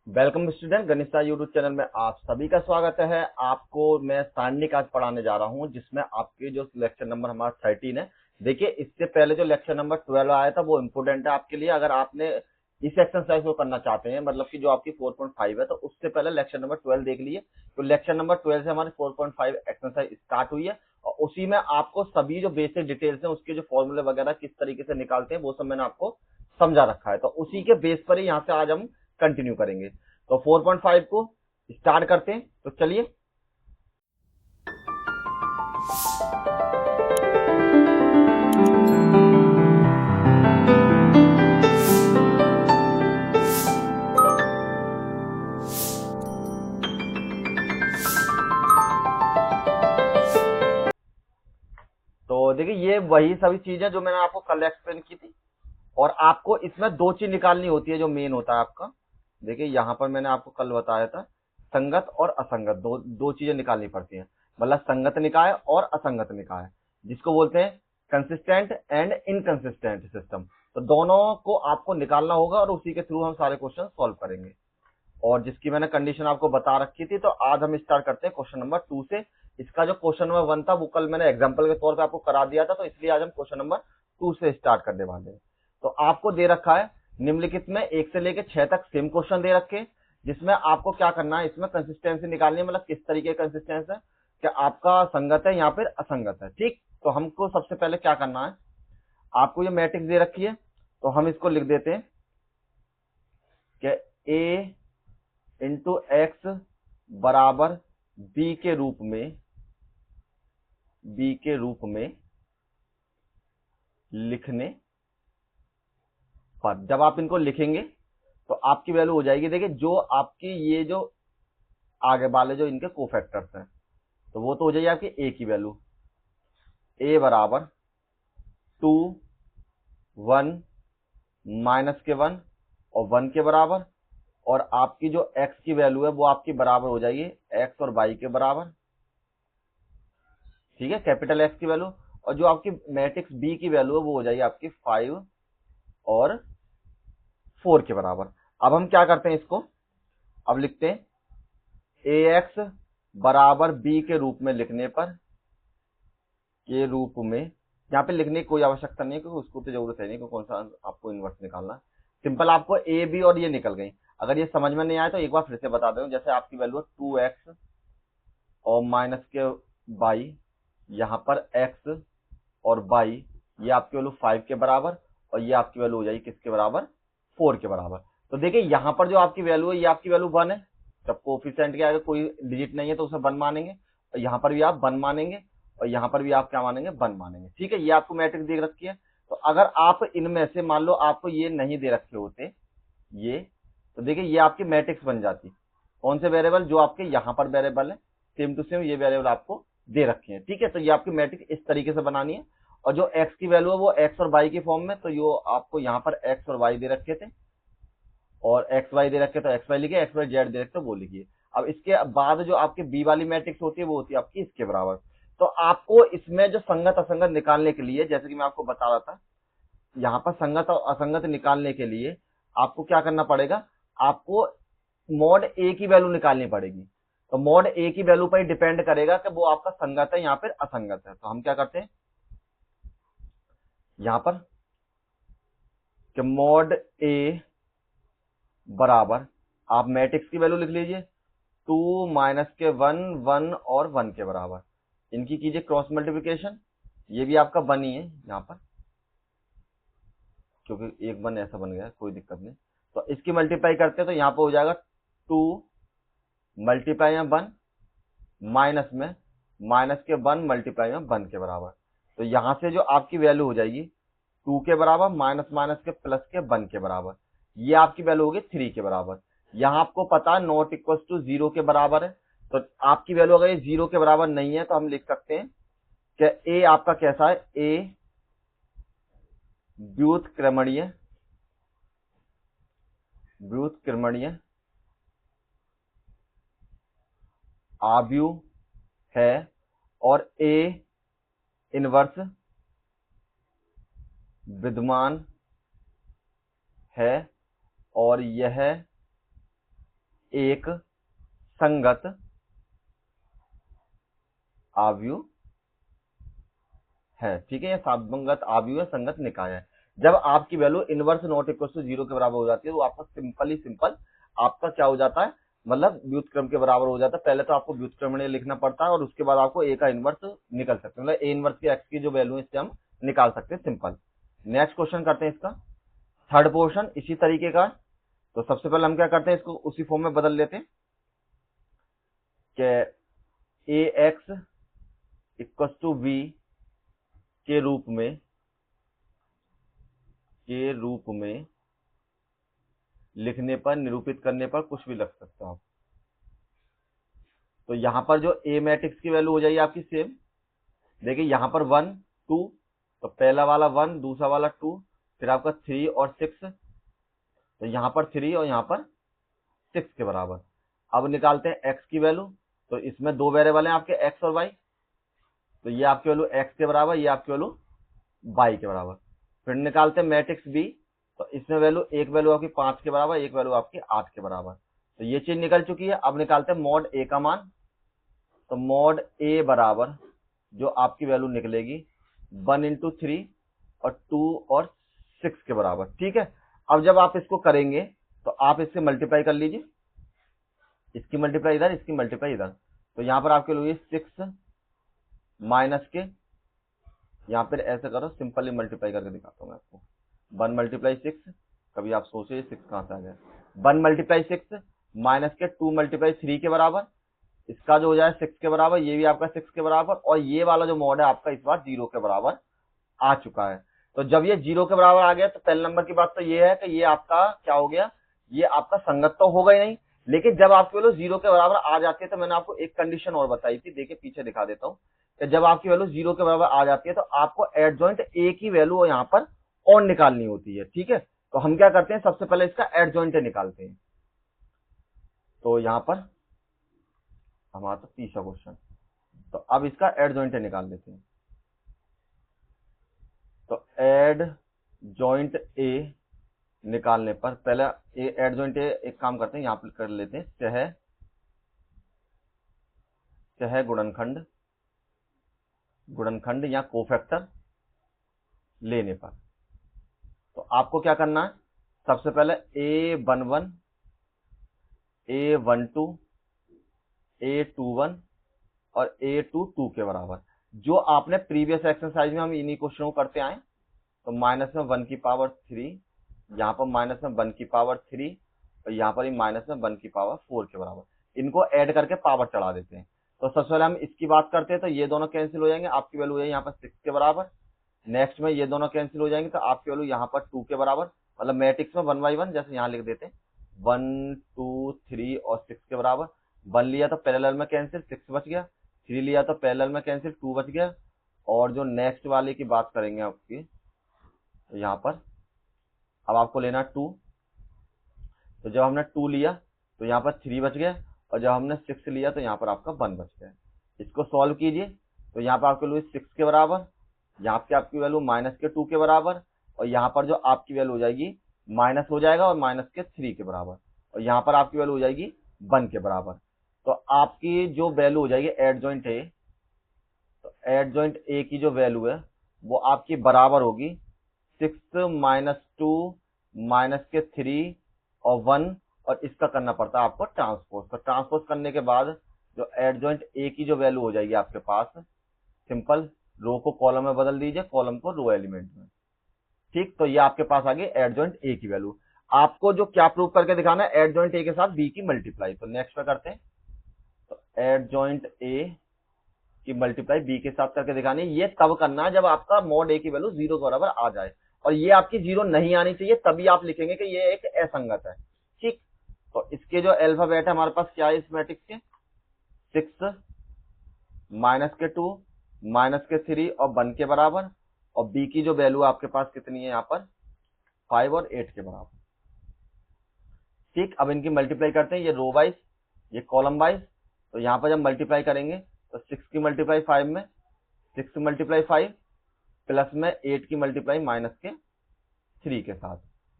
Welcome student, गणित सार YouTube channel में आप सभी का स्वागत है। आपको मैं सारणी आज पढ़ाने जा रहा हूं, जिसमें आपके जो लेक्चर नंबर हमारा 13 है। देखिए, इससे पहले जो लेक्चर नंबर 12 आया था वो इम्पोर्टेंट है आपके लिए। अगर आपने इस एक्सरसाइज को करना चाहते हैं, मतलब कि जो आपकी 4.5 है, तो उससे पहले लेक्चर नंबर 12 देख लिए। तो लेक्चर नंबर 12 से हमारी 4.5 एक्सरसाइज स्टार्ट हुई है और उसी में आपको सभी जो बेसिक डिटेल्स हैं, उसके जो फॉर्मूले वगैरह किस तरीके से निकालते हैं, वो सब मैंने आपको समझा रखा है। तो उसी के बेस पर ही यहाँ से आज हम कंटिन्यू करेंगे। तो 4.5 को स्टार्ट करते हैं। तो चलिए, तो देखिए ये वही सभी चीजें जो मैंने आपको कल एक्सप्लेन की थी। और आपको इसमें दो चीज निकालनी होती है जो मेन होता है आपका। देखिए यहां पर मैंने आपको कल बताया था, संगत और असंगत दो दो चीजें निकालनी पड़ती हैं। मतलब संगत निकाय और असंगत निकाय, जिसको बोलते हैं कंसिस्टेंट एंड इनकंसिस्टेंट सिस्टम। तो दोनों को आपको निकालना होगा और उसी के थ्रू हम सारे क्वेश्चन सॉल्व करेंगे। और जिसकी मैंने कंडीशन आपको बता रखी थी। तो आज हम स्टार्ट करते हैं क्वेश्चन नंबर 2 से। इसका जो क्वेश्चन नंबर 1 था वो कल मैंने एग्जांपल के तौर पे आपको करा दिया था, तो इसलिए आज हम क्वेश्चन नंबर 2 से स्टार्ट करने वाले हैं। तो आपको दे रखा है निम्नलिखित में 1 से लेकर 6 तक सेम क्वेश्चन दे रखे हैं, जिसमें आपको क्या करना है, इसमें कंसिस्टेंसी निकालनी है। मतलब किस तरीके का कंसिस्टेंस है, क्या आपका संगत है या फिर असंगत है। ठीक, तो हमको सबसे पहले क्या करना है, आपको ये मैट्रिक्स दे रखी है, तो हम इसको लिख देते हैं कि ए इंटू एक्स बराबर बी के रूप में लिखने पर, जब आप इनको लिखेंगे तो आपकी वैल्यू हो जाएगी। देखिए जो आपकी ये जो आगे वाले जो इनके कोफैक्टर्स हैं, तो वो तो हो जाएगी आपकी ए की वैल्यू, ए बराबर 2 1 माइनस के 1 और 1 के बराबर। और आपकी जो x की वैल्यू है वो आपकी बराबर हो जाएगी x और y के बराबर। ठीक है, कैपिटल X की वैल्यू। और जो आपकी मैट्रिक्स B की वैल्यू है वो हो जाएगी आपकी 5 और 4 के बराबर। अब हम क्या करते हैं, इसको अब लिखते हैं ax बराबर b के रूप में लिखने पर, के रूप में यहाँ पे लिखने की कोई आवश्यकता नहीं है, क्योंकि उसको तो जरूरत है नहीं, क्योंकि कौन सा आपको इनवर्स निकालना। सिंपल आपको ए बी और ये निकल गई। अगर ये समझ में नहीं आया तो एक बार फिर से बता दूं। जैसे आपकी वैल्यू है 2x और माइनस के y, यहाँ पर x और y, ये आपकी वैल्यू 5 के बराबर और ये आपकी वैल्यू हो जाएगी किसके बराबर, 4 के बराबर। तो देखिए यहाँ पर जो आपकी वैल्यू है ये आपकी वैल्यू 1 है। जब कोफिशिएंट के आगे कोई डिजिट नहीं है तो उसे 1 मानेंगे, और यहाँ पर भी आप 1 मानेंगे, और यहाँ पर भी आप क्या मानेंगे, 1 मानेंगे। ठीक है, ये आपको मैट्रिक्स दे रखी है। तो अगर आप इनमें से मान लो आपको ये नहीं दे रखे होते ये, तो देखिए ये आपकी मैट्रिक्स बन जाती। कौन से वेरिएबल, जो आपके यहाँ पर वेरिएबल है, सेम टू सेम ये वेरिएबल आपको दे रखे हैं। ठीक है, तो ये आपकी मैट्रिक्स इस तरीके से बनानी है। और जो x की वैल्यू है वो x और y की फॉर्म में, तो यो आपको यहाँ पर x और y दे रखे थे, और एक्स वाई दे रखे तो एक्स वाई लिखिए, एक्स वाई जेड दे रखे तो वो लिखिए। अब इसके बाद जो आपकी बी वाली मैट्रिक्स होती है वो होती है आपकी इसके बराबर। तो आपको इसमें जो संगत असंगत निकालने के लिए, जैसे कि मैं आपको बता रहा था, यहाँ पर संगत और असंगत निकालने के लिए आपको क्या करना पड़ेगा, आपको मॉड ए की वैल्यू निकालनी पड़ेगी। तो मॉड ए की वैल्यू पर ही डिपेंड करेगा कि वो आपका संगत है या फिर असंगत है। तो हम क्या करते हैं यहाँ पर कि मॉड ए बराबर, आप मैट्रिक्स की वैल्यू लिख लीजिए 2 माइनस के 1 1 और 1 के बराबर। इनकी कीजिए क्रॉस मल्टीप्लिकेशन, ये भी आपका 1 ही है यहाँ पर, क्योंकि एक 1 ऐसा बन गया, कोई दिक्कत नहीं। तो इसकी मल्टीप्लाई करते हैं तो यहाँ पर हो जाएगा 2 मल्टीप्लाई में 1 माइनस में माइनस के 1 मल्टीप्लाई में 1 के बराबर। तो यहां से जो आपकी वैल्यू हो जाएगी 2 के बराबर माइनस माइनस के प्लस के 1 के बराबर, ये आपकी वैल्यू होगी 3 के बराबर। यहां आपको पता है नॉट इक्वल टू 0 के बराबर है। तो आपकी वैल्यू अगर ये 0 के बराबर नहीं है तो हम लिख सकते हैं कि ए आपका कैसा है, ए व्युत्क्रमणीय व्युत्क्रमणीय आव्यूह है, और ए इनवर्स विद्यमान है, और यह एक संगत आव्यूह है। ठीक है, यह संगत आव्यूह है, संगत निकाय है। जब आपकी value inverse not equal to 0 के बराबर हो जाती है तो आपका सिंपल आपका क्या हो जाता है, मतलब व्युत्क्रम के बराबर हो जाता है। पहले तो आपको व्युत्क्रमणीय लिखना पड़ता है और उसके बाद आपको ए का इनवर्स निकल सकते हैं, मतलब ए इनवर्स की एक्स की जो वैल्यू है इससे हम निकाल सकते हैं सिंपल। नेक्स्ट क्वेश्चन करते हैं इसका थर्ड पोर्शन इसी तरीके का। तो सबसे पहले हम क्या करते हैं, इसको उसी फॉर्म में बदल लेते हैं कि ए एक्स इक्वल टू बी के रूप में लिखने पर, निरूपित करने पर कुछ भी लग सकते हो आप। तो यहां पर जो ए मैट्रिक्स की वैल्यू हो जाएगी आपकी सेम, देखिए यहां पर 1 2, तो पहला वाला 1, दूसरा वाला 2, फिर आपका 3 और 6, तो यहां पर 3 और यहां पर 6 के बराबर। अब निकालते हैं एक्स की वैल्यू, तो इसमें दो वेरिएबल हैं आपके एक्स और वाई, तो ये आपकी वैल्यू एक्स के बराबर, ये आपकी वैल्यू वाई के बराबर। फिर निकालते हैं मैट्रिक्स बी, तो इसमें वैल्यू एक वैल्यू आपकी 5 के बराबर, एक वैल्यू आपकी 8 के बराबर, तो ये चीज निकल चुकी है। अब निकालते हैं मॉड ए का मान, तो मॉड ए बराबर जो आपकी वैल्यू निकलेगी 1 इंटू 3 और 2 और 6 के बराबर। ठीक है, अब जब आप इसको करेंगे तो आप इससे मल्टीप्लाई कर लीजिए, इसकी मल्टीप्लाई इधर, इसकी मल्टीप्लाई इधर, तो यहां पर आपके लिए 6 माइनस के, यहां पर ऐसे करो, सिंपली मल्टीप्लाई करके दिखाता हूं मैं आपको। 1 मल्टीप्लाई 6, कभी आप सोचे 6 कहां से आ गया, 1 मल्टीप्लाई 6 माइनस के 2 मल्टीप्लाई 3 के बराबर, इसका जो हो जाए 6 के बराबर, ये भी आपका 6 के बराबर, और ये वाला जो मॉड है आपका इस बार 0 के बराबर आ चुका है। तो जब ये 0 के बराबर आ गया तो पहले नंबर की बात तो ये है कि ये आपका क्या हो गया, ये आपका संगत तो होगा ही नहीं, लेकिन जब आपकी वैल्यू 0 के बराबर आ जाती है तो मैंने आपको एक कंडीशन और बताई थी, देखिए पीछे दिखा देता हूं कि जब आपकी वैल्यू 0 के बराबर आ जाती है तो आपको एडजॉइंट ए की वैल्यू यहां पर और निकालनी होती है। ठीक है, तो हम क्या करते हैं, सबसे पहले इसका एडजॉइंट निकालते हैं। तो यहां पर हमारा तो तीसरा क्वेश्चन, तो अब इसका एडजॉइंट निकाल लेते हैं। तो एड जॉइंट ए निकालने पर पहले एड जॉइंट ए एक काम करते हैं, यहां पर कर लेते हैं चाहे गुणनखंड या कोफैक्टर लेने पर। तो आपको क्या करना है, सबसे पहले A11 A12 A21 और A22 के बराबर, जो आपने प्रीवियस एक्सरसाइज में हम इन्हीं क्वेश्चनों को करते आए। तो माइनस में 1 की पावर 3, यहाँ पर माइनस में 1 की पावर 3 और यहाँ पर माइनस में 1 की पावर 4 के बराबर, इनको ऐड करके पावर चढ़ा देते हैं। तो सबसे पहले हम इसकी बात करते हैं, तो ये दोनों कैंसिल हो जाएंगे, आपकी वैल्यू है यहाँ पर 6 के बराबर। नेक्स्ट में ये दोनों कैंसिल हो जाएंगे तो आपकी वैल्यू यहाँ पर 2 के बराबर, मतलब मैट्रिक्स में 1 बाई 1 जैसे यहाँ लिख देते हैं, 1 2 3 और 6 के बराबर। 1 लिया तो पैरेलल में कैंसिल, 6 बच गया, 3 लिया तो पैरेलल में कैंसिल, 2 बच गया, और जो नेक्स्ट वाले की बात करेंगे आपकी, तो यहाँ पर अब आपको लेना 2, तो जब हमने 2 लिया तो यहाँ पर 3 बच गया, और जब हमने 6 लिया तो यहाँ पर आपका 1 बच गया। इसको सॉल्व कीजिए, तो यहाँ पर आपकी वैल्यू 6 के बराबर, यहाँ पे आपकी वैल्यू माइनस के 2 के बराबर, और यहाँ पर जो आपकी वैल्यू हो जाएगी माइनस हो जाएगा और माइनस के 3 के बराबर, और यहाँ पर आपकी वैल्यू हो जाएगी 1 के बराबर। तो आपकी जो वैल्यू हो जाएगी एडजॉइंट ए, तो एडजॉइंट ए की जो वैल्यू है वो आपकी बराबर होगी 6 माइनस 2 माइनस के 3 और 1, और इसका करना पड़ता है आपको ट्रांसपोज। तो ट्रांसपोज करने के बाद जो एडजॉइंट ए की जो वैल्यू हो जाएगी आपके पास, सिंपल रो को कॉलम में बदल दीजिए, कॉलम को रो एलिमेंट में। ठीक, तो ये आपके पास आ गई एडजॉइंट ए की वैल्यू। आपको जो क्या प्रूव करके दिखाना है, एडजॉइंट ए के साथ बी की मल्टीप्लाई। तो नेक्स्ट पे करते हैं, तो एडजॉइंट ए की मल्टीप्लाई बी के साथ करके दिखानी है। ये तब करना है जब आपका मॉड ए की वैल्यू 0 के बराबर आ जाए, और ये आपकी 0 नहीं आनी चाहिए, तभी आप लिखेंगे कि ये एक असंगत है। ठीक, तो इसके जो अल्फाबेट है हमारे पास क्या है इस मैट्रिक्स के, 6 माइनस के 2 माइनस के 3 और 1 के बराबर, और बी की जो वैल्यू आपके पास कितनी है यहाँ पर 5 और 8 के बराबर। ठीक, अब इनकी मल्टीप्लाई करते हैं, ये रो वाइज ये कॉलम वाइज। तो यहाँ पर जब मल्टीप्लाई करेंगे तो 6 की मल्टीप्लाई 5 में, 6 मल्टीप्लाई 5 प्लस में 8 की मल्टीप्लाई माइनस के 3 के साथ,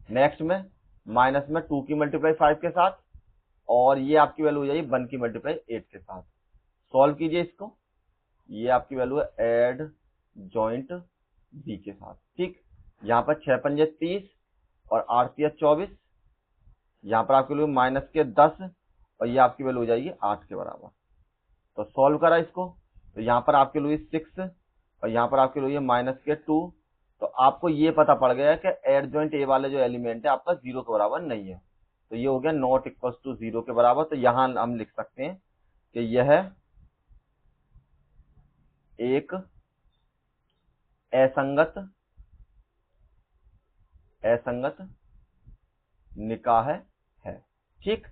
नेक्स्ट में माइनस में 2 की मल्टीप्लाई 5 के साथ, और ये आपकी वैल्यू हो जाएगी 1 की मल्टीप्लाई 8 के साथ। सॉल्व कीजिए इसको, ये आपकी वैल्यू है एड जॉइंट बी के साथ। ठीक, यहाँ पर 6 पंजे 30 और 8 तिया 24, यहाँ पर आपकी वैल्यू माइनस के 10 और ये आपकी वैल्यू हो जाएगी 8 के बराबर। तो सॉल्व करा इसको, तो यहाँ पर आपकी वैल्यू 6 और यहाँ पर आपकी वैल्यू माइनस के 2। तो आपको ये पता पड़ गया है कि एडजॉइंट ए वाले जो एलिमेंट है आपका 0 के बराबर नहीं है। तो ये हो गया नॉट इक्वल टू 0 के बराबर। तो यहां हम लिख सकते हैं कि यह एक असंगत निकाह है। ठीक,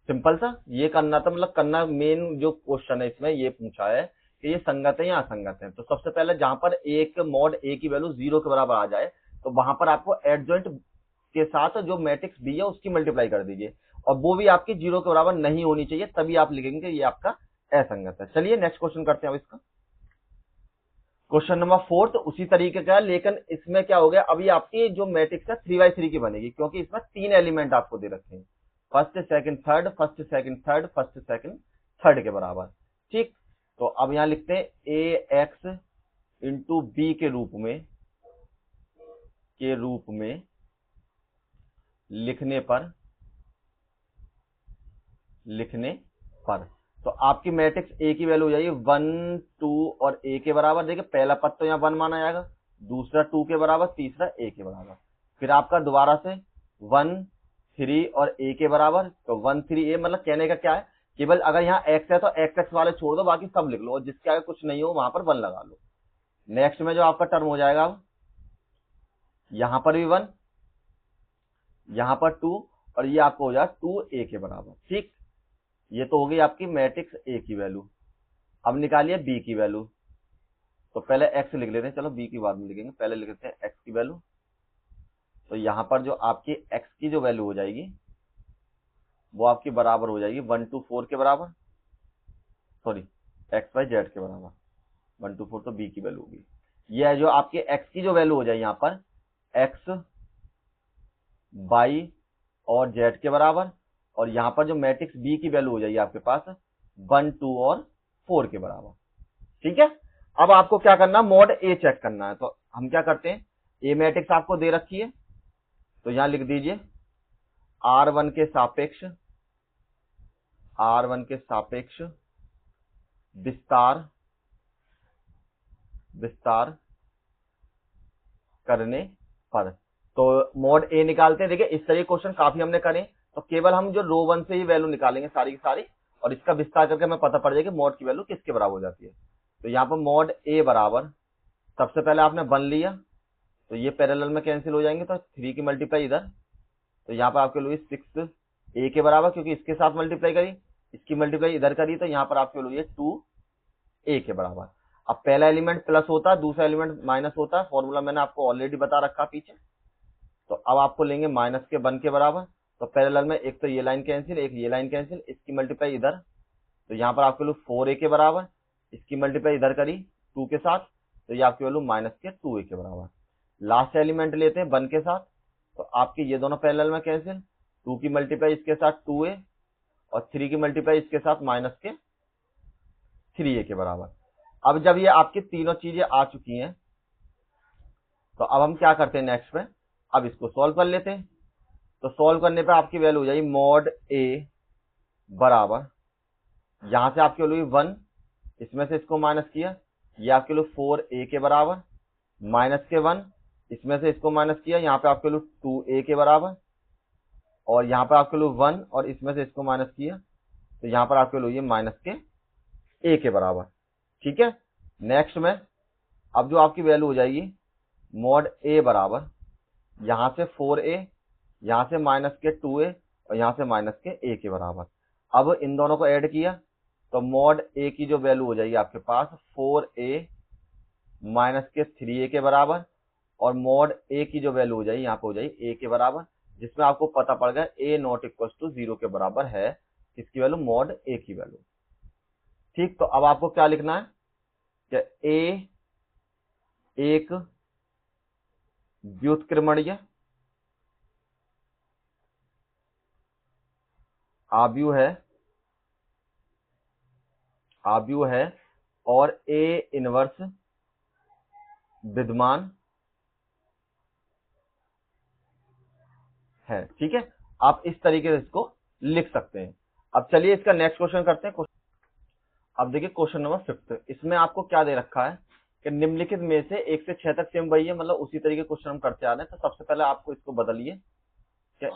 सिंपल सा ये करना था, मतलब करना मेन जो क्वेश्चन है इसमें ये पूछा है कि ये संगत है या असंगत है। तो सबसे पहले जहां पर एक मॉड ए की वैल्यू 0 के बराबर आ जाए तो वहां पर आपको एडजॉइंट के साथ जो मैट्रिक्स बी है उसकी मल्टीप्लाई कर दीजिए, और वो भी आपकी 0 के बराबर नहीं होनी चाहिए, तभी आप लिखेंगे ये आपका असंगत है। चलिए नेक्स्ट क्वेश्चन करते हैं अब इसका। क्वेश्चन नंबर 4 तो उसी तरीके का है, लेकिन इसमें क्या हो गया, अभी आपकी जो मैट्रिक्स है 3x3 की बनेगी, क्योंकि इसमें 3 एलिमेंट आपको दे रखे हैं, first second third, first second third, first second third के बराबर। ठीक, तो अब यहां लिखते हैं ए एक्स इंटू बी के रूप में लिखने पर तो आपकी मैट्रिक्स ए की वैल्यू हो जाएगी 1 2 और ए के बराबर। देखिए पहला पद तो यहाँ 1 माना जाएगा, दूसरा 2 के बराबर, तीसरा ए के बराबर, फिर आपका दोबारा से 1 3 और ए के बराबर। तो 1 3 ए, मतलब कहने का क्या है, केवल अगर यहाँ एक्स है तो एक्स एक्स वाले छोड़ दो, बाकी सब लिख लो, और जिसके आगे कुछ नहीं हो वहां पर 1 लगा लो। नेक्स्ट में जो आपका टर्म हो जाएगा, यहां पर भी 1, यहां पर 2 और ये आपको हो जाएगा 2 ए के बराबर। ठीक, ये तो हो गई आपकी मैट्रिक्स ए की वैल्यू। अब निकालिए बी की वैल्यू। तो पहले एक्स लिख लेते हैं, चलो बी की बाद में लिखेंगे, पहले लिख लेते हैं एक्स की वैल्यू। तो यहां पर जो आपकी एक्स की जो वैल्यू हो जाएगी वो आपकी बराबर हो जाएगी 1 to 4 के बराबर, सॉरी एक्स बाई जेड के बराबर। 1 to 4 तो बी की वैल्यू होगी। ये है जो आपके एक्स की जो वैल्यू हो जाएगी यहाँ पर एक्स बाई और जेड के बराबर, और यहां पर जो मैट्रिक्स बी की वैल्यू हो जाएगी आपके पास 1 2 और 4 के बराबर। ठीक है, अब आपको क्या करना, मॉड ए चेक करना है। तो हम क्या करते हैं, ए मैट्रिक्स आपको दे रखी है, तो यहां लिख दीजिए R1 के सापेक्ष विस्तार करने पर। तो मॉड ए निकालते हैं। देखिए इस तरह क्वेश्चन काफी हमने करे, तो केवल हम जो रो 1 से ही वैल्यू निकालेंगे सारी की सारी, और इसका विस्तार करके हमें पता पड़ जाएगा मॉड की वैल्यू किसके बराबर हो जाती है। तो यहाँ पर मॉड ए बराबर, सबसे पहले आपने 1 लिया, तो ये पैरेलल में कैंसिल हो जाएंगे, तो 3 की मल्टीप्लाई इधर, तो यहाँ पर आपके लिए 6 ए के बराबर, क्योंकि इसके साथ मल्टीप्लाई करी, इसकी मल्टीप्लाई इधर करी, तो यहाँ पर आपके लिए 2 ए के बराबर। अब पहला एलिमेंट प्लस होता है, दूसरा एलिमेंट माइनस होता है, फॉर्मूला मैंने आपको ऑलरेडी बता रखा पीछे। तो अब आपको लेंगे माइनस के 1 के बराबर, तो पैरेलल में एक तो ये लाइन कैंसिल, एक ये लाइन कैंसिल, इसकी मल्टीप्लाई इधर, तो यहाँ पर आपके लिए 4 ए के बराबर, इसकी मल्टीप्लाई इधर करी 2 के साथ, तो ये आपकी वैल्यू माइनस के 2 ए के बराबर। लास्ट एलिमेंट लेते हैं 1 के साथ, तो आपके ये दोनों पैरेलल में कैंसिल, 2 की मल्टीप्लाई इसके साथ 2 ए और 3 की मल्टीप्लाई इसके साथ माइनस के 3 ए के बराबर। अब जब ये आपकी तीनों चीजें आ चुकी हैं, तो अब हम क्या करते हैं नेक्स्ट में, अब इसको सॉल्व कर लेते हैं। तो सॉल्व करने पे आपकी वैल्यू हो जाएगी मॉड ए बराबर, यहां से आपकी वैल्यू 1, इसमें से इसको माइनस किया, ये आपके लिए 4 ए के बराबर, माइनस के 1, इसमें से इसको माइनस किया, यहाँ पे आपके लिए 2 ए के बराबर, और यहाँ पर आपके लिए 1 और इसमें से इसको माइनस किया, तो यहाँ पर आपके लिए माइनस के ए के बराबर। ठीक है, नेक्स्ट में अब जो आपकी वैल्यू हो जाएगी मॉड ए बराबर, यहां से 4 ए, यहां से माइनस के 2 ए और यहां से माइनस के ए के बराबर। अब इन दोनों को ऐड किया, तो मॉड ए की जो वैल्यू हो जाएगी आपके पास 4 ए माइनस के 3 ए के बराबर, और मॉड ए की जो वैल्यू हो जाएगी यहाँ पे हो जाएगी ए के बराबर, जिसमें आपको पता पड़ गया ए नॉट इक्वल टू 0 के बराबर है, किसकी वैल्यू, मॉड ए की वैल्यू। ठीक, तो अब आपको क्या लिखना है कि ए एक व्युत्क्रमणीय आव्यूह है और ए इनवर्स विद्यमान है। ठीक है, आप इस तरीके से इसको लिख सकते हैं। अब चलिए इसका नेक्स्ट क्वेश्चन करते हैं। अब देखिए क्वेश्चन नंबर 5, इसमें आपको क्या दे रखा है कि निम्नलिखित में से 1 से 6 तक सेम वही है, मतलब उसी तरीके क्वेश्चन हम करते आ रहे हैं। तो सबसे पहले आपको इसको बदलिए कि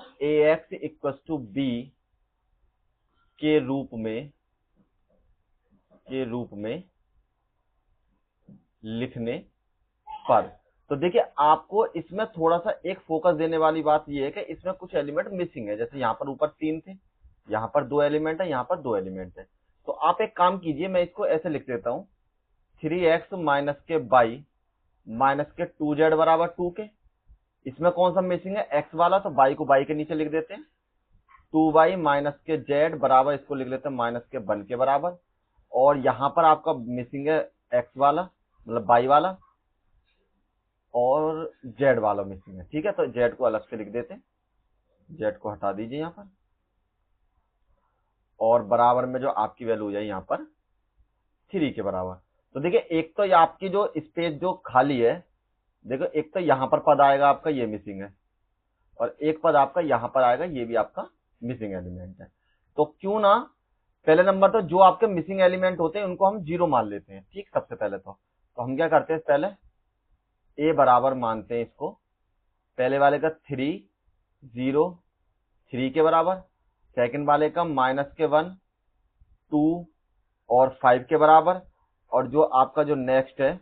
ax इक्वल टू b के रूप में लिखने पर, तो देखिए आपको इसमें थोड़ा सा एक फोकस देने वाली बात यह है कि इसमें कुछ एलिमेंट मिसिंग है। जैसे यहाँ पर ऊपर 3 थे, यहाँ पर 2 एलिमेंट है, यहाँ पर 2 एलिमेंट है। तो आप एक काम कीजिए, मैं इसको ऐसे लिख देता हूं 3x माइनस के बाई माइनस के 2z बराबर 2 के। इसमें कौन सा मिसिंग है, x वाला, तो बाई को बाई के नीचे लिख देते हैं। 2y माइनस के z बराबर, इसको लिख लेते हैं माइनस के 1 के बराबर। और यहां पर आपका मिसिंग है x वाला, मतलब बाई वाला, और z वाला मिसिंग है। ठीक है, तो z को अलग से लिख देते हैं, z को हटा दीजिए यहां पर, और बराबर में जो आपकी वैल्यू हो जाए यहां पर 3 के बराबर। तो देखिए एक तो ये आपकी जो स्पेस जो खाली है, देखो एक तो यहां पर पद आएगा आपका, ये मिसिंग है, और एक पद आपका यहां पर आएगा, ये भी आपका मिसिंग एलिमेंट है। तो क्यों ना पहले नंबर तो जो आपके मिसिंग एलिमेंट होते हैं उनको हम 0 मान लेते हैं। ठीक, सबसे पहले तो हम क्या करते हैं, पहले a बराबर मानते हैं इसको, पहले वाले का 3 0 3 के बराबर, सेकंड वाले का माइनस के 1 2 और 5 के बराबर, और जो आपका जो नेक्स्ट है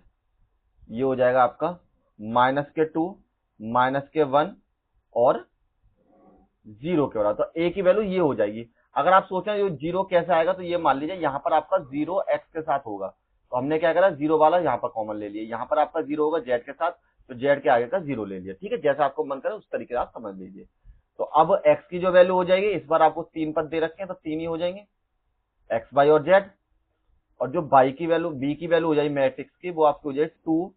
ये हो जाएगा आपका माइनस के 2 माइनस के 1 और 0 के बराबर। तो a की वैल्यू ये हो जाएगी। अगर आप सोचें जो 0 कैसे आएगा, तो ये मान लीजिए यहाँ पर आपका 0 x के साथ होगा, तो हमने क्या करा, 0 वाला यहाँ पर कॉमन ले लिया। यहाँ पर आपका 0 होगा z के साथ, तो z के आगे का 0 ले लिया। ठीक है, जैसा आपको मन करे उस तरीके से आप समझ लीजिए। तो अब x की जो वैल्यू हो जाएगी, इस बार आपको 3 पद दे रखे हैं, तो 3 ही हो जाएंगे, x y और z। और जो y की वैल्यू, b की वैल्यू हो जाएगी मैट्रिक्स की, वो आपकी हो जाएगी 2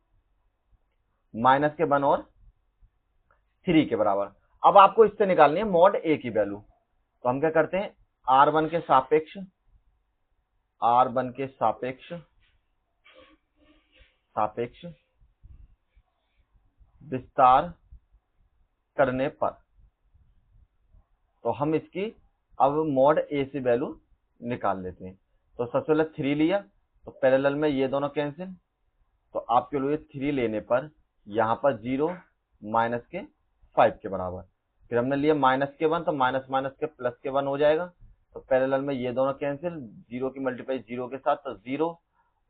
माइनस के 1 और 3 के बराबर। अब आपको इससे निकालनी है मॉड a की वैल्यू। तो हम क्या करते हैं, r1 के सापेक्ष विस्तार करने पर, तो हम इसकी अब मॉड a से वैल्यू निकाल लेते हैं। तो सबसे पहले 3 लिया, तो पैरेलल में ये दोनों कैंसिल, तो आपके लिए 3 लेने पर यहां पर 0 माइनस के 5 के बराबर। फिर हमने लिया माइनस के 1, तो माइनस माइनस के प्लस के 1 हो जाएगा। तो पैरेलल में ये दोनों कैंसिल, 0 की मल्टीप्लाई 0 के साथ तो 0,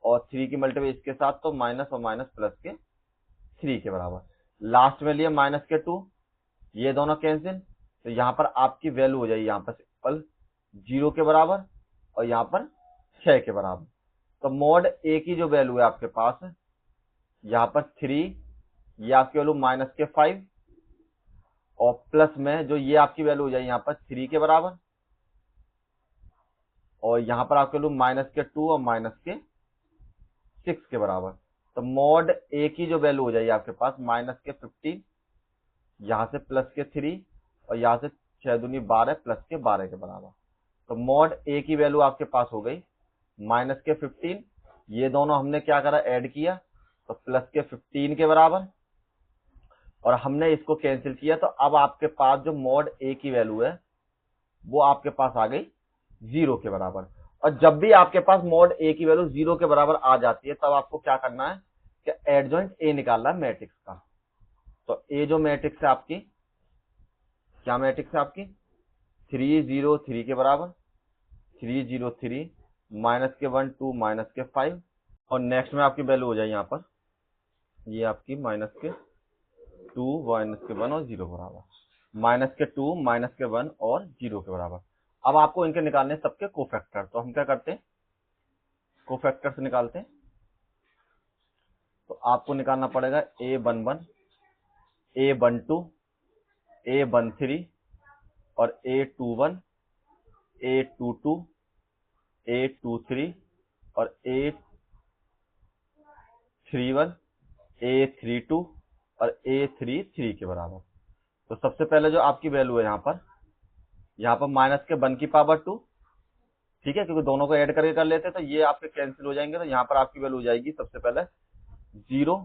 और 3 की मल्टीप्लाई इसके साथ तो माइनस और माइनस प्लस के 3 के बराबर। लास्ट में लिया माइनस के 2, ये दोनों कैंसिल, तो यहाँ पर आपकी वैल्यू हो जाएगी यहाँ पर सिंपल 0 के बराबर और यहाँ पर 6 के बराबर। तो मॉड a की जो वैल्यू है आपके पास यहाँ पर 3, ये आपकी वैल्यू माइनस के 5, और प्लस में जो ये आपकी वैल्यू हो जाएगी यहाँ पर 3 के बराबर, और यहाँ पर आपकी वैल्यू माइनस के 2 और माइनस के 6 के बराबर। तो मॉड a की जो वैल्यू हो जाएगी आपके पास माइनस के 15, यहाँ से प्लस के 3, और यहाँ से 6 दूनी 12 प्लस के 12 के बराबर। तो मॉड a की वैल्यू आपके पास हो गई माइनस के 15, ये दोनों हमने क्या करा, ऐड किया, तो प्लस के 15 के बराबर, और हमने इसको कैंसिल किया। तो अब आपके पास जो मॉड a की वैल्यू है वो आपके पास आ गई 0 के बराबर। और जब भी आपके पास मॉड a की वैल्यू 0 के बराबर आ जाती है, तब आपको क्या करना है कि एडजॉइंट a निकालना है मैट्रिक्स का। तो a जो मैट्रिक्स है आपकी, क्या मैट्रिक्स है आपकी, 3 0 3 के बराबर, 3 0 3 माइनस के 1 2 माइनस के 5, और नेक्स्ट में आपकी वैल्यू हो जाए यहाँ पर ये आपकी माइनस के 2 माइनस के 1 और 0 के बराबर, माइनस के 2 माइनस के 1 और 0 के बराबर। अब आपको इनके निकालने सबके कोफैक्टर, तो हम क्या करते हैं, कोफैक्टर से निकालते हैं। तो आपको निकालना पड़ेगा a11 a12 a13 और a21 a22 a23 और a31 a32 और a33 के बराबर। तो सबसे पहले जो आपकी वैल्यू है यहाँ पर, यहाँ पर माइनस के 1 की पावर 2, ठीक है, क्योंकि दोनों को ऐड करके कर लेते हैं तो ये आपके कैंसिल हो जाएंगे। तो यहाँ पर आपकी वैल्यू हो जाएगी सबसे पहले 0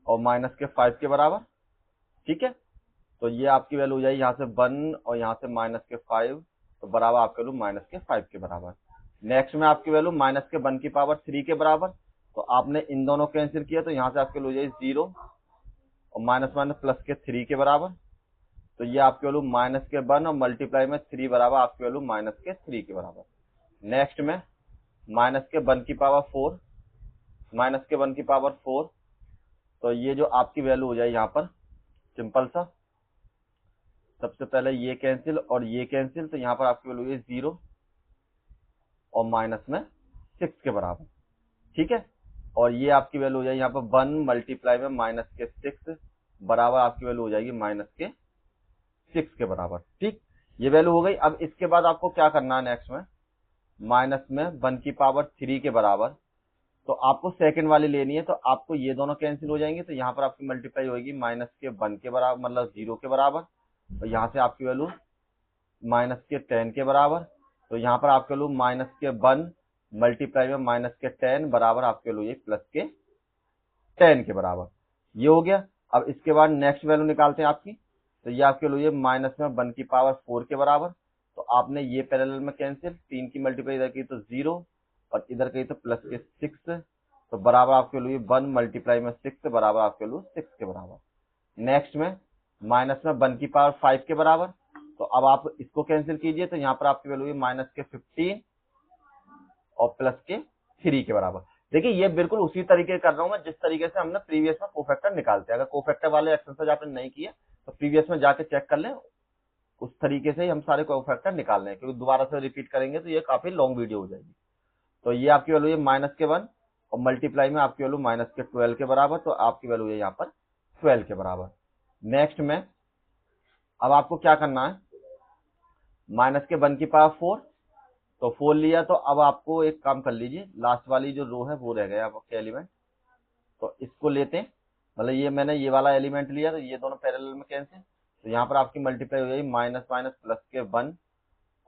और माइनस के 5 के बराबर, ठीक है। तो ये आपकी वैल्यू हो जाएगी यहाँ से 1 और यहाँ से माइनस के 5, तो बराबर आपकी वैल्यू माइनस के 5 के बराबर। नेक्स्ट में आपकी वैल्यू माइनस के 1 की पावर 3 के बराबर, तो आपने इन दोनों कैंसिल किया तो यहाँ से आपकी वैल्यू हो जाएगी 0 और माइनस माइनस प्लस के 3 के बराबर। तो ये आपकी वैल्यू माइनस के 1 और मल्टीप्लाई में 3 बराबर आपकी वैल्यू माइनस के 3 के बराबर। नेक्स्ट में माइनस के 1 की पावर 4, माइनस के 1 की पावर 4, तो ये जो आपकी वैल्यू हो जाए यहाँ पर सिंपल सा, सबसे पहले ये कैंसिल और ये कैंसिल, तो यहाँ पर आपकी वैल्यू है 0 और माइनस में 6 के बराबर, ठीक है। और ये आपकी वैल्यू हो जाएगी यहाँ पर 1 मल्टीप्लाई में माइनस के 6 बराबर आपकी वैल्यू हो जाएगी माइनस के 6 के बराबर, ठीक। ये वैल्यू हो गई। अब इसके बाद आपको क्या करना है, नेक्स्ट में माइनस में 1 की पावर 3 के बराबर, तो आपको सेकंड वाली लेनी है, तो आपको ये दोनों कैंसिल हो जाएंगे, तो यहाँ पर आपकी मल्टीप्लाई होगी माइनस के 1 के बराबर, मतलब 0 के बराबर, और यहाँ से आपकी वैल्यू माइनस के 10 के बराबर, तो यहाँ पर आपके वैल्यू माइनस के 1 मल्टीप्लाई में माइनस के 10 बराबर आपके वैल्यू ये प्लस के 10 के बराबर। ये हो गया। अब इसके बाद नेक्स्ट वैल्यू निकालते हैं आपकी, तो ये आपके वैल्यू ये माइनस में 1 की पावर 4 के बराबर, तो आपने ये पैरेलल में कैंसिल, 3 की मल्टीप्लाई इधर की तो 0 और इधर की तो प्लस के 6, तो बराबर आपके वैल्यू 1 मल्टीप्लाई में 6 बराबर आपके वैल्यू 6 के बराबर। नेक्स्ट में माइनस में 1 की पावर 5 के बराबर, तो अब आप इसको कैंसिल कीजिए, तो यहाँ पर आपकी वैल्यू माइनस के 15 और प्लस के 3 के बराबर। देखिए ये बिल्कुल उसी तरीके कर रहा हूं मैं जिस तरीके से हमने प्रीवियस में कोफैक्टर निकालते हैं। अगर कोफैक्टर वाले एक्सरसाइज आपने नहीं किया तो प्रीवियस में जाके चेक कर लें, उस तरीके से ही हम सारे कोफैक्टर निकाल रहे हैं, क्योंकि दोबारा से रिपीट करेंगे तो ये काफी लॉन्ग वीडियो हो जाएगी। तो ये आपकी वैल्यू है माइनस के 1 और मल्टीप्लाई में आपकी वैल्यू माइनस के 12 के बराबर, तो आपकी वैल्यू है यहाँ पर 12 के बराबर। नेक्स्ट में अब आपको क्या करना है, माइनस के 1 की पावर 4, तो 4 लिया, तो अब आपको एक काम कर लीजिए, लास्ट वाली जो रो है वो रह गया आपके एलिमेंट, तो इसको लेते हैं, मतलब ये मैंने ये वाला एलिमेंट लिया, तो ये दोनों पैरेलल में कैंसिल, तो यहाँ पर आपकी मल्टीप्लाई हो जाएगी माइनस माइनस प्लस के 1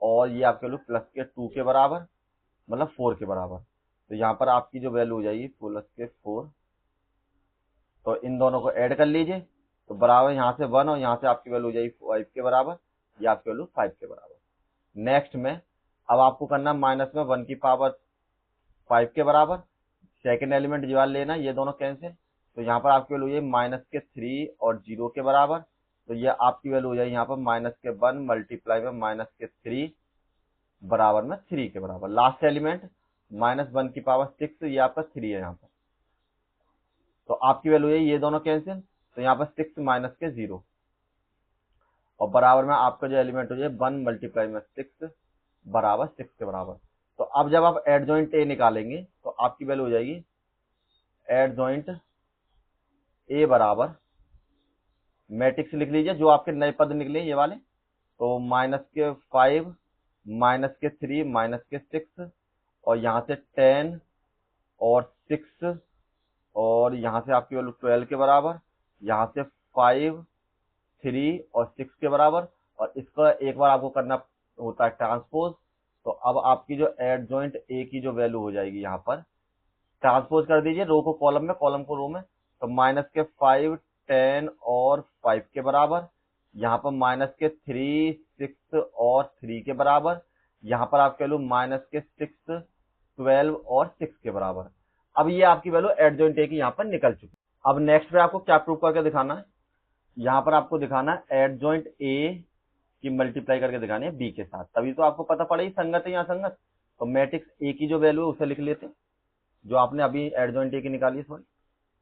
और ये आपके वैल्यू प्लस के 2 के बराबर, मतलब 4 के बराबर। तो यहाँ पर आपकी जो वैल्यू हो जाएगी प्लस के 4, तो इन दोनों को ऐड कर लीजिए, तो बराबर यहाँ से 1 और यहाँ से आपकी वैल्यू हो जाएगी 5 के बराबर, ये आपकी वैल्यू 5 के बराबर। नेक्स्ट में अब आपको करना माइनस में 1 की पावर 5 के बराबर, सेकेंड एलिमेंट जो लेना, ये दोनों कैंसिल, तो यहाँ पर आपकी वैल्यू है माइनस के 3 और 0 के बराबर, तो ये आपकी वैल्यू हो जाएगी यहाँ पर माइनस के 1 मल्टीप्लाई में माइनस के 3 बराबर में 3 के बराबर। लास्ट एलिमेंट माइनस 1 की पावर 6, ये आपका 3 है यहाँ पर, तो आपकी वैल्यू है ये दोनों कैंसिल, तो यहाँ पर 6 माइनस के 0 और बराबर में आपका जो एलिमेंट हो जाए 1 मल्टीप्लाई में 6 बराबर 6 के बराबर। तो अब जब आप एडजॉइंट ए निकालेंगे तो आपकी वैल्यू हो जाएगी एडजॉइंट ए बराबर, मैट्रिक्स लिख लीजिए जो आपके नए पद निकले ये वाले, तो माइनस के 5 माइनस के 3 माइनस के 6 और यहाँ से 10 और 6 और यहाँ से आपकी वैल्यू 12 के बराबर, यहाँ से 5 3 और 6 के बराबर, और इसका एक बार आपको करना होता है ट्रांसपोज, तो अब आपकी जो एडजॉइंट ए की जो वैल्यू हो जाएगी यहाँ पर ट्रांसपोज कर दीजिए, रो को कॉलम में कॉलम को रो में, तो माइनस के 5 10 और 5 के बराबर, यहाँ पर माइनस के 3 6 और 3 के बराबर, यहाँ पर आप कह लो माइनस के 6 12 और 6 के बराबर। अब ये आपकी वैल्यू एडजॉइंट ए की यहाँ पर निकल चुकी। अब नेक्स्ट पे आपको क्या प्रूव करके दिखाना है, यहाँ पर आपको दिखाना है एडजॉइंट ए की मल्टीप्लाई करके दिखानी है बी के साथ, तभी तो आपको पता पड़ेगी संगत है या संगत। तो मैट्रिक्स ए की जो वैल्यू है उसे लिख लेते हैं, जो आपने अभी एडजॉइंट ए की निकाली है, सॉरी,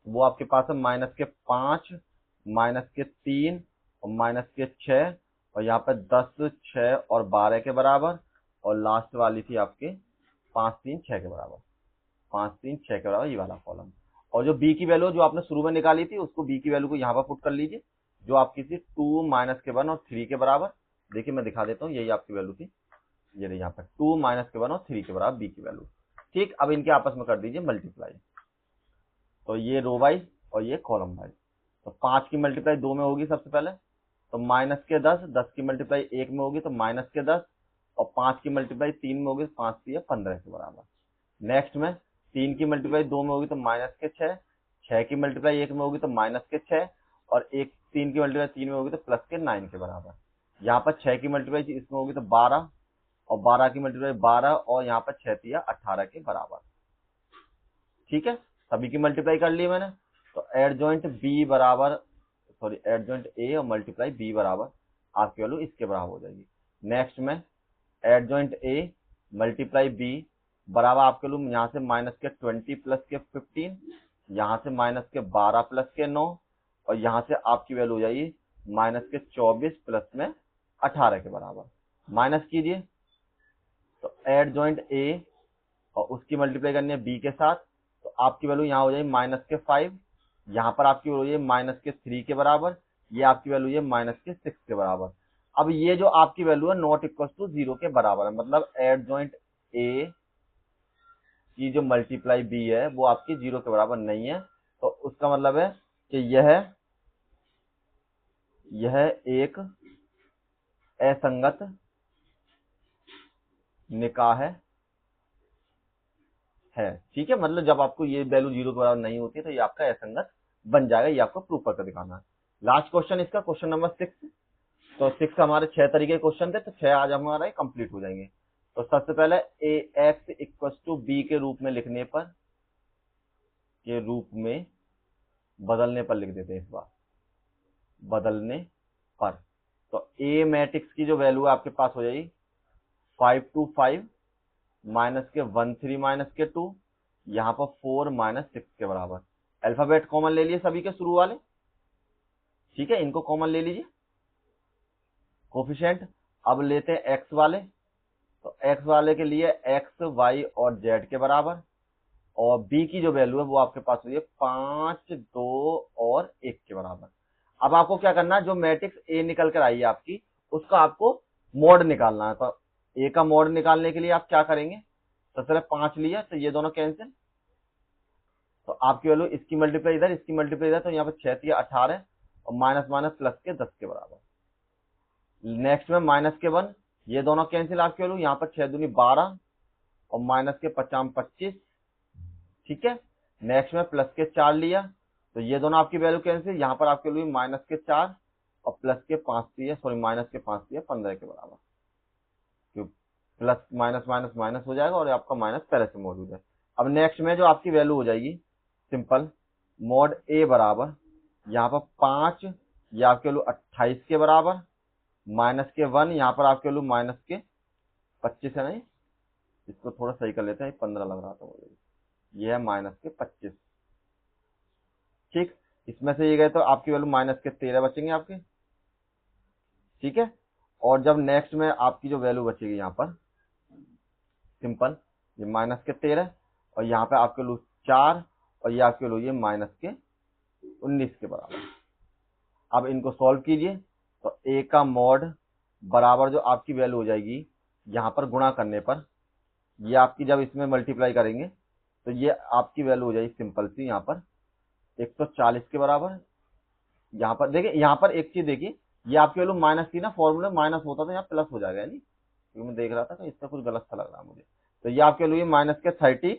वो आपके पास है माइनस के 5 माइनस के 3 और माइनस के 6 और यहाँ पे 10 6 और 12 के बराबर, और लास्ट वाली थी आपके 5 3 6 के बराबर, 5 3 6 के बराबर, ये वाला कॉलम। और जो बी की वैल्यू जो आपने शुरू में निकाली थी उसको बी की वैल्यू को यहाँ पर पुट कर लीजिए, जो आपकी थी 2 माइनस के 1 और 3 के बराबर। देखिए मैं दिखा देता हूँ, यही आपकी वैल्यू थी, ये रही यहाँ पर 2 माइनस के 1 और 3 के बराबर बी की वैल्यू। ठीक, अब इनके आपस में कर दीजिए मल्टीप्लाई, तो ये रो वाइज और ये कॉलम वाइज। तो 5 की मल्टीप्लाई 2 में होगी सबसे पहले, तो माइनस के 10, 10 की मल्टीप्लाई 1 में होगी तो माइनस के 10, और 5 की मल्टीप्लाई 3 में होगी तो 5 3 15 के बराबर। नेक्स्ट में 3 की मल्टीप्लाई 2 में होगी तो माइनस के 6, 6 की मल्टीप्लाई 1 में होगी तो माइनस के 6, और 3 की मल्टीप्लाई 3 में होगी तो प्लस के 9 के बराबर। यहाँ पर 6 की मल्टीप्लाई इसमें होगी तो 12, और 12 की मल्टीप्लाई 12, और यहाँ पर 6 3 18 के बराबर। ठीक है, सभी की मल्टीप्लाई कर ली मैंने। तो एडजॉइंट बी बराबर, सॉरी एडजॉइंट ए और मल्टीप्लाई बी बराबर आपकी वैल्यू इसके बराबर हो जाएगी। नेक्स्ट में एडजॉइंट ए मल्टीप्लाई बी बराबर आपके वैल्यू यहाँ से माइनस के 20 प्लस के 15, यहाँ से माइनस के 12 प्लस के 9, और यहाँ से आपकी वैल्यू हो जाएगी माइनस के 24 प्लस में 18 के बराबर। माइनस कीजिए तो एडजॉइंट ए और उसकी मल्टीप्लाई करनी है बी के साथ, तो आपकी वैल्यू यहाँ हो जाएगी माइनस के 5, यहाँ पर आपकी वैल्यू है माइनस के 3 के बराबर, ये आपकी वैल्यू है माइनस के 6 के बराबर। अब ये जो आपकी वैल्यू है नॉट इक्वल टू 0 के बराबर है, मतलब एडजॉइंट ए की जो मल्टीप्लाई बी है वो आपकी 0 के बराबर नहीं है। तो उसका मतलब है कि यह एक असंगत निकाह है। ठीक है, मतलब जब आपको ये वैल्यू 0 के बराबर नहीं होती है तो ये आपका असंगत बन जाएगा, ये आपको प्रूफ करके दिखाना है। लास्ट क्वेश्चन इसका, क्वेश्चन नंबर 6। तो 6 हमारे 6 तरीके के क्वेश्चन थे, तो 6 आज हमारा कंप्लीट हो जाएंगे। तो सबसे पहले ए एक्स इक्वल टू बी के रूप में लिखने पर, के रूप में बदलने पर लिख देते हैं, इस बार बदलने पर। तो ए मैट्रिक्स की जो वैल्यू है आपके पास हो जाएगी 5 2 5 माइनस के 1 3 माइनस के 2, यहाँ पर 4 माइनस 6 के बराबर। अल्फाबेट कॉमन ले लिए सभी के शुरू वाले, ठीक है, इनको कॉमन ले लीजिए। कोफिशिएंट अब लेते हैं एक्स वाले, तो एक्स वाले के लिए एक्स वाई और जेड के बराबर, और बी की जो वैल्यू है वो आपके पास हुई है 5 2 और 1 के बराबर। अब आपको क्या करना है, जो मैट्रिक्स ए निकल कर आई है आपकी, उसका आपको मोड निकालना है। तो ए का मोड निकालने के लिए आप क्या करेंगे, सबसे पहले 5 लिया तो ये दोनों कैंसिल, तो आपकी वैल्यू इसकी मल्टीप्लाई इधर, इसकी मल्टीप्लाई इधर, तो यहाँ पर 6 3 18 और माइनस माइनस प्लस के 10 के बराबर। नेक्स्ट में माइनस के 1, ये दोनों कैंसिल आपकी वैल्यू, यहाँ पर 6 दूनी 12 और माइनस के 50 25। ठीक है, नेक्स्ट में प्लस के 4 लिया, तो ये दोनों आपकी वैल्यू कैंसिल, यहाँ पर आपकी वैल्यू माइनस के 4 और प्लस के 5 दिए, सॉरी माइनस के 5 दिए 15 के बराबर, क्यों प्लस माइनस माइनस माइनस हो जाएगा और आपका माइनस पहले से मौजूद है। अब नेक्स्ट में जो आपकी वैल्यू हो जाएगी सिंपल मोड ए बराबर, यहाँ पर 5, ये आपकी वैल्यू 28 के बराबर, माइनस के 1, यहाँ पर आपकी वैल्यू माइनस के 25 है, नहीं इसको थोड़ा सही कर लेते हैं, 15 लग रहा था मुझे, ये है माइनस के 25। ठीक, इसमें से ये गए तो आपकी वैल्यू माइनस के 13 बचेंगे आपके। ठीक है, और जब नेक्स्ट में आपकी जो वैल्यू बचेगी यहाँ पर सिंपल ये माइनस के 13, और यहाँ पे आपके वैल्यू 4, और ये आपके वैल्यू ये माइनस के 19 के बराबर। अब इनको सॉल्व कीजिए, तो ए का मॉड बराबर जो आपकी वैल्यू हो जाएगी यहाँ पर गुणा करने पर, ये आपकी जब इसमें मल्टीप्लाई करेंगे तो ये आपकी वैल्यू हो जाएगी सिंपल सी यहाँ पर 140 के बराबर। यहाँ पर देखिए, यहाँ पर एक चीज देखिए, ये आपकी वैल्यू माइनस थी ना, फॉर्मूला माइनस होता तो यहाँ प्लस हो जाएगा, नहीं क्योंकि मैं देख रहा था कि इसका कुछ गलत सा लग रहा है मुझे। तो ये आपके वैल्यू माइनस के 30,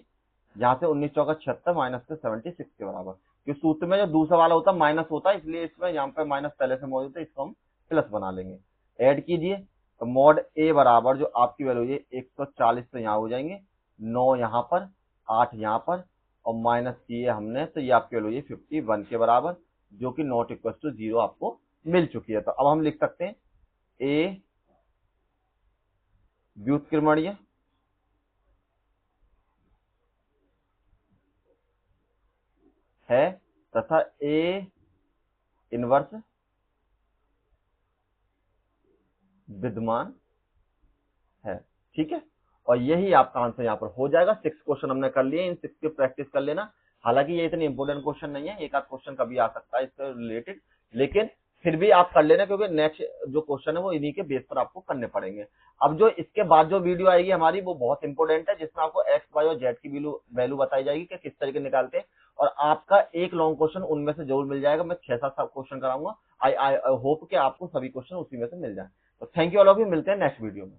यहाँ से 19 चौका 76 माइनस के 76 के बराबर। क्योंकि सूत्र में जो दूसरा वाला होता है माइनस होता है, इसलिए इसमें यहाँ पे माइनस पहले से मौजूद है, इसको हम प्लस बना लेंगे। ऐड कीजिए तो मॉड ए बराबर जो आपकी वैल्यू है 140 तो यहाँ हो जाएंगे, 9 यहाँ पर, 8 यहाँ पर, और माइनस किए हमने तो ये आपकी वैल्यू 51 के बराबर, जो कि नॉट इक्वल टू 0 आपको मिल चुकी है। तो अब हम लिख सकते हैं ए व्युत्क्रमणीय है तथा ए इनवर्स विद्यमान है। ठीक है, और यही आपका आंसर यहाँ पर हो जाएगा। 6 क्वेश्चन हमने कर लिए, इन 6 की प्रैक्टिस कर लेना। हालांकि ये इतने इंपॉर्टेंट क्वेश्चन नहीं है, एक आध क्वेश्चन कभी आ सकता है इससे रिलेटेड, लेकिन फिर भी आप कर लेना, क्योंकि नेक्स्ट जो क्वेश्चन है वो इन्हीं के बेस पर आपको करने पड़ेंगे। अब जो इसके बाद जो वीडियो आएगी हमारी वो बहुत इंपॉर्टेंट है, जिसमें आपको एक्स वाई और जेड की वैल्यू बताई जाएगी कि किस तरीके निकालते हैं, और आपका एक लॉन्ग क्वेश्चन उनमें से जरूर मिल जाएगा। मैं 6-7 क्वेश्चन कराऊंगा। आई होप कि आपको सभी क्वेश्चन उसी में से मिल जाए। तो thank you all of you, मिलते हैं नेक्स्ट वीडियो में।